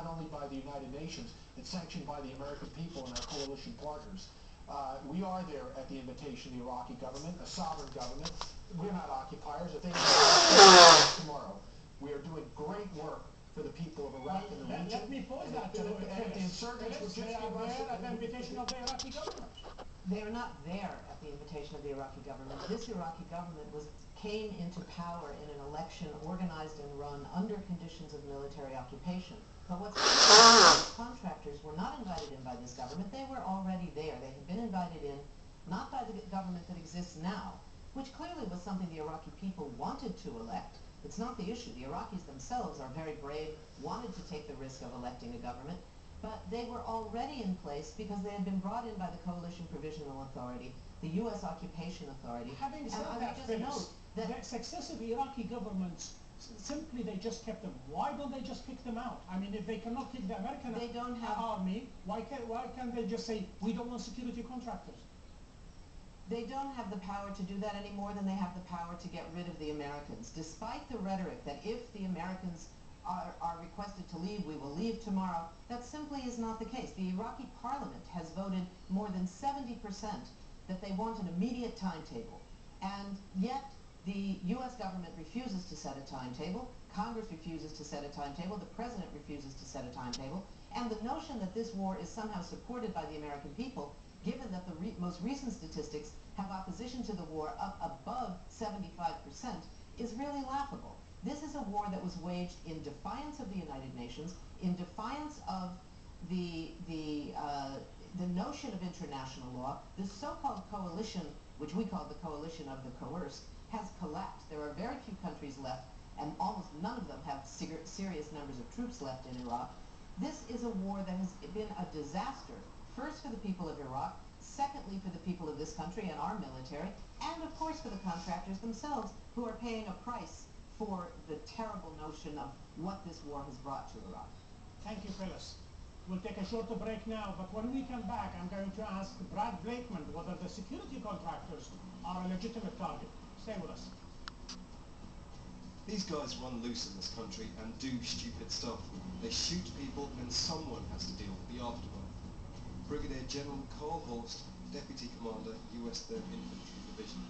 not only by the United Nations, it's sanctioned by the American people and our coalition partners. We are there at the invitation of the Iraqi government, a sovereign government. We're not occupiers. If they tomorrow, we are doing great work for the people of Iraq and the region. Let me pause that. If the insurgents would just they are there at the invitation of the Iraqi government. They are not there at the invitation of the Iraqi government. This Iraqi government came into power in an election organized and run under conditions of military occupation. But what's contractors were not invited in by this government. They were already there. They had been invited in not by the government that exists now, which clearly was something the Iraqi people wanted to elect. It's not the issue. The Iraqis themselves are very brave, wanted to take the risk of electing a government, but they were already in place because they had been brought in by the Coalition Provisional Authority, the U.S. Occupation Authority. Having said that, successive Iraqi governments, simply they just kept them. Why don't they just kick them out? I mean, if they cannot kick the American army, why can't they just say, we don't want security contractors? They don't have the power to do that any more than they have the power to get rid of the Americans. Despite the rhetoric that if the Americans are requested to leave, we will leave tomorrow, that simply is not the case. The Iraqi parliament has voted more than 70% that they want an immediate timetable. And yet, the U.S. government refuses to set a timetable, Congress refuses to set a timetable, the President refuses to set a timetable, and the notion that this war is somehow supported by the American people, given that the most recent statistics have opposition to the war up above 75%, is really laughable. This is a war that was waged in defiance of the United Nations, in defiance of the notion of international law. This so-called coalition, which we call the coalition of the coerced, has collapsed. There are very few countries left, and almost none of them have serious numbers of troops left in Iraq. This is a war that has been a disaster, first for the people of Iraq, secondly for the people of this country and our military, and of course for the contractors themselves, who are paying a price for the terrible notion of what this war has brought to Iraq. Thank you, Phyllis. We'll take a short break now, but when we come back, I'm going to ask Brad Blakeman whether the security contractors are a legitimate target. Stay with us. These guys run loose in this country and do stupid stuff. They shoot people and someone has to deal with the aftermath. Brigadier General Carl Holst, Deputy Commander, US 3rd Infantry Division.